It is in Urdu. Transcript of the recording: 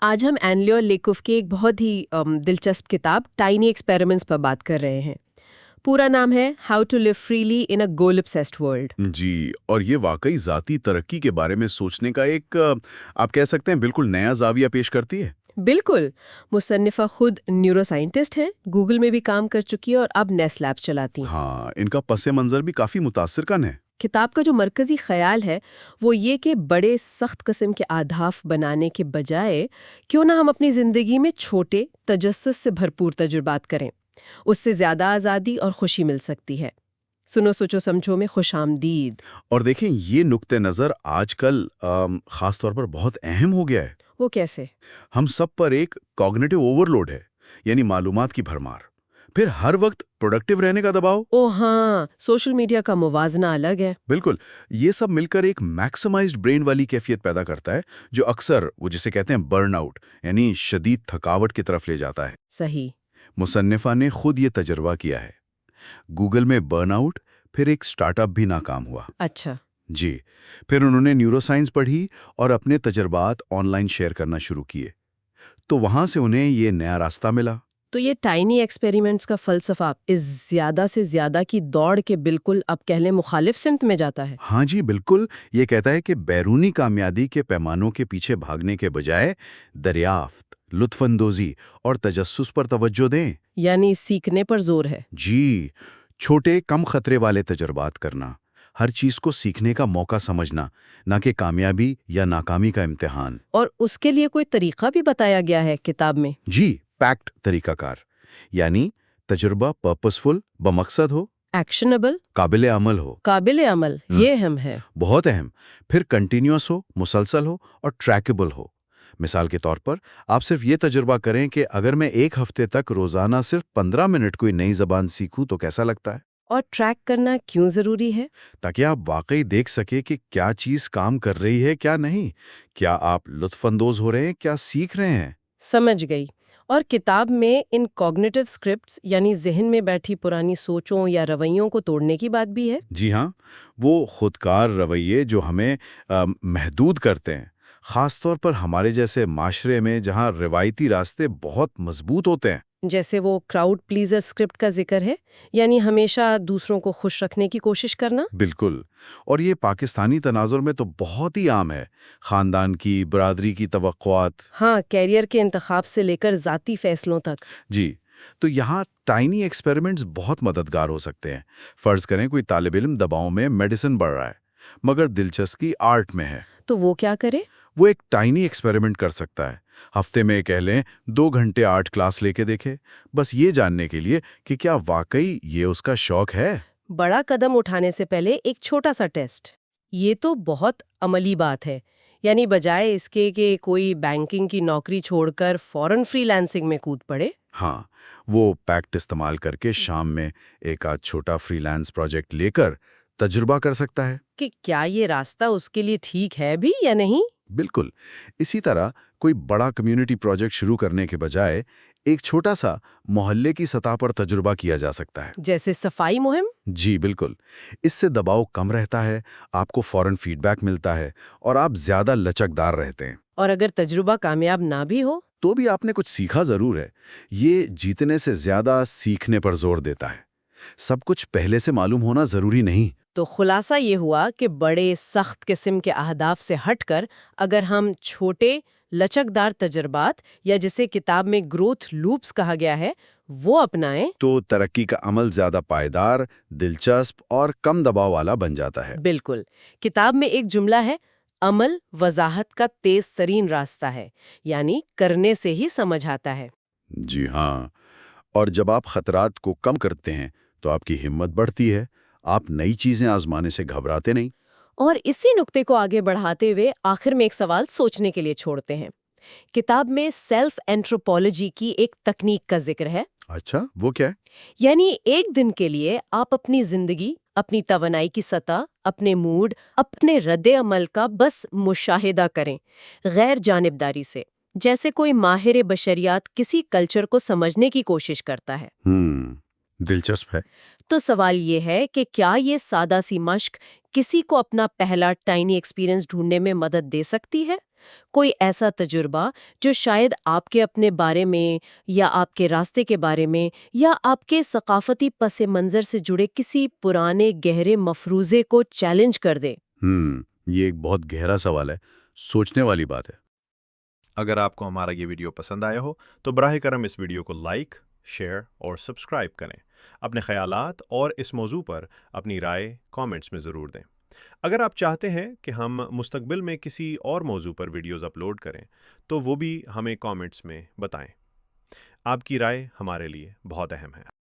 آج ہم اینلیو لیکوف کی ایک بہت ہی دلچسپ کتاب ٹائنی ایکسپیریمنٹس پر بات کر رہے ہیں۔ پورا نام ہے how to live freely in a goal obsessed world. جی، اور یہ واقعی ذاتی ترقی کے بارے میں سوچنے کا ایک آپ کہہ سکتے ہیں بالکل نیا زاویہ پیش کرتی ہے۔ بالکل، مصنفہ خود نیورو سائنٹسٹ ہیں، گوگل میں بھی کام کر چکی ہے اور اب نیس لیب چلاتی ہیں۔ ہاں، ان کا پس منظر بھی کافی متاثر کن ہے۔ کتاب کا جو مرکزی خیال ہے وہ یہ کہ بڑے سخت قسم کے اہداف بنانے کے بجائے کیوں نہ ہم اپنی زندگی میں چھوٹے تجسس سے بھرپور تجربات کریں، اس سے زیادہ آزادی اور خوشی مل سکتی ہے۔ سنو سوچو سمجھو میں خوش آمدید۔ اور دیکھیں یہ نقطہ نظر آج کل خاص طور پر بہت اہم ہو گیا ہے۔ وہ کیسے؟ ہم سب پر ایک کوگنیٹو اوور لوڈ ہے، یعنی معلومات کی بھرمار، پھر ہر وقت پروڈکٹیو رہنے کا دباؤ۔ او ہاں، سوشل میڈیا کا موازنہ الگ ہے۔ بالکل، یہ سب مل کر ایک میکسیمائزڈ برین والی کیفیت پیدا کرتا ہے جو اکثر وہ جسے کہتے ہیں برن آؤٹ، یعنی شدید تھکاوٹ کی طرف لے جاتا ہے۔ صحیح۔ مصنفہ نے خود یہ تجربہ کیا ہے۔ گوگل میں برن آؤٹ، پھر ایک سٹارٹ اپ بھی ناکام ہوا۔ اچھا۔ جی، پھر انہوں نے نیورو سائنس پڑھی اور اپنے تجربات آن لائن شیئر کرنا شروع کیے، تو وہاں سے انہیں یہ نیا راستہ ملا۔ تو یہ ٹائنی ایکسپیریمنٹس کا فلسفہ اس زیادہ سے زیادہ کی دوڑ کے بالکل اب کہہ لیں مخالف سمت میں جاتا ہے۔ ہاں جی بالکل، یہ کہتا ہے کہ بیرونی کامیابی کے پیمانوں کے پیچھے بھاگنے کے بجائے دریافت، لطف اندوزی اور تجسس پر توجہ دیں۔ یعنی سیکھنے پر زور ہے۔ جی، چھوٹے کم خطرے والے تجربات کرنا، ہر چیز کو سیکھنے کا موقع سمجھنا، نہ کہ کامیابی یا ناکامی کا امتحان۔ اور اس کے لیے کوئی طریقہ بھی بتایا گیا ہے کتاب میں؟ جی، پیکٹ طریقہ کار، یعنی تجربہ پرپسفل، بمقصد ہو، ایکشنبل، قابل عمل ہو۔ قابل عمل، یہ اہم ہے۔ بہت اہم، پھر کنٹینیوس ہو، مسلسل ہو اور ٹریکیبل ہو۔ مثال کے طور پر آپ صرف یہ تجربہ کریں کہ اگر میں ایک ہفتے تک روزانہ صرف 15 منٹ کوئی نئی زبان سیکھوں تو کیسا لگتا ہے؟ اور ٹریک کرنا کیوں ضروری ہے؟ تاکہ آپ واقعی دیکھ سکیں کہ کیا چیز کام کر رہی ہے کیا نہیں، کیا آپ لطف اندوز ہو رہے ہیں، کیا سیکھ رہے ہیں۔ سمجھ گئی۔ اور کتاب میں ان کوگنیٹو اسکرپٹس یعنی ذہن میں بیٹھی پرانی سوچوں یا رویوں کو توڑنے کی بات بھی ہے؟ جی ہاں، وہ خودکار رویے جو ہمیں محدود کرتے ہیں، خاص طور پر ہمارے جیسے معاشرے میں جہاں روایتی راستے بہت مضبوط ہوتے ہیں۔ جیسے وہ کراؤڈ پلیزر اسکرپٹ کا ذکر ہے، یعنی ہمیشہ دوسروں کو خوش رکھنے کی کوشش کرنا۔ بالکل، اور یہ پاکستانی تناظر میں تو بہت ہی عام ہے، خاندان کی، برادری کی توقعات۔ ہاں، کیریئر کے انتخاب سے لے کر ذاتی فیصلوں تک۔ جی، تو یہاں ٹائنی ایکسپیریمنٹس بہت مددگار ہو سکتے ہیں۔ فرض کریں کوئی طالب علم دباؤ میں میڈیسن پڑھ رہا ہے، مگر دلچسپی آرٹ میں ہے، تو وہ کیا کرے؟ وہ ایک ٹائنی ایکسپیریمنٹ کر سکتا ہے۔ ہفتے میں کہہ لیں 2 گھنٹے آرٹ کلاس لے کے دیکھے، بس یہ جاننے کے لیے کہ کیا واقعی یہ اس کا شوق ہے۔ بڑا قدم اٹھانے سے پہلے ایک چھوٹا سا ٹیسٹ، یہ تو بہت عملی بات ہے۔ یعنی بجائے اس کے کہ کوئی بینکنگ کی نوکری چھوڑ کر فوراً فری لانسنگ میں کود پڑے۔ ہاں، وہ پیکٹ استعمال کر کے شام میں ایک آدھ چھوٹا فری لانس پروجیکٹ لے کر تجربہ کر سکتا ہے کہ کیا یہ راستہ اس کے لیے ٹھیک ہے بھی یا نہیں۔ بالکل، اسی طرح کوئی بڑا کمیونٹی پروجیکٹ شروع کرنے کے بجائے ایک چھوٹا سا محلے کی سطح پر تجربہ کیا جا سکتا ہے۔ جیسے صفائی مہم۔ جی بالکل، اس سے دباؤ کم رہتا ہے، آپ کو فوراً فیڈ بیک ملتا ہے اور آپ زیادہ لچکدار رہتے ہیں۔ اور اگر تجربہ کامیاب نہ بھی ہو تو بھی آپ نے کچھ سیکھا ضرور ہے۔ یہ جیتنے سے زیادہ سیکھنے پر زور دیتا ہے۔ سب کچھ پہلے سے معلوم ہونا ضروری نہیں۔ تو خلاصہ یہ ہوا کہ بڑے سخت قسم کے اہداف سے ہٹ کر اگر ہم چھوٹے لچکدار تجربات یا جسے کتاب میں گروتھ لوپس کہا گیا ہے وہ اپنائیں تو ترقی کا عمل زیادہ پائیدار، دلچسپ اور کم دباؤ والا بن جاتا ہے۔ بالکل۔ کتاب میں ایک جملہ ہے، عمل وضاحت کا تیز ترین راستہ ہے، یعنی کرنے سے ہی سمجھ آتا ہے۔ جی ہاں، اور جب آپ خطرات کو کم کرتے ہیں تو آپ کی ہمت بڑھتی ہے، آپ نئی چیزیں آزمانے سے گھبراتے نہیں۔ اور اسی نقطے کو آگے بڑھاتے ہوئے آخر میں ایک سوال سوچنے کے لیے چھوڑتے ہیں۔ کتاب میں سیلف اینتروپولوجی کی ایک تکنیک کا ذکر ہے۔ اچھا، وہ کیا ہے؟ یعنی ایک دن کے لیے آپ اپنی زندگی، اپنی توانائی کی سطح، اپنے موڈ، اپنے رد عمل کا بس مشاہدہ کریں، غیر جانبداری سے، جیسے کوئی ماہر بشریات کسی کلچر کو سمجھنے کی کوشش کرتا ہے۔ دلچسپ ہے۔ تو سوال یہ ہے کہ کیا یہ سادہ سی مشق کسی کو اپنا پہلا ٹائنی ایکسپیرینس ڈھونڈنے میں مدد دے سکتی ہے؟ کوئی ایسا تجربہ جو شاید آپ کے اپنے بارے میں یا آپ کے راستے کے بارے میں یا آپ کے ثقافتی پس منظر سے جڑے کسی پرانے گہرے مفروضے کو چیلنج کر دے؟ یہ ایک بہت گہرا سوال ہے، سوچنے والی بات ہے۔ اگر آپ کو ہمارا یہ ویڈیو پسند آیا ہو تو براہ کرم اس ویڈیو کو لائک، شیئر اور سبسکرائب کریں۔ اپنے خیالات اور اس موضوع پر اپنی رائے کامنٹس میں ضرور دیں۔ اگر آپ چاہتے ہیں کہ ہم مستقبل میں کسی اور موضوع پر ویڈیوز اپلوڈ کریں تو وہ بھی ہمیں کامنٹس میں بتائیں۔ آپ کی رائے ہمارے لیے بہت اہم ہے۔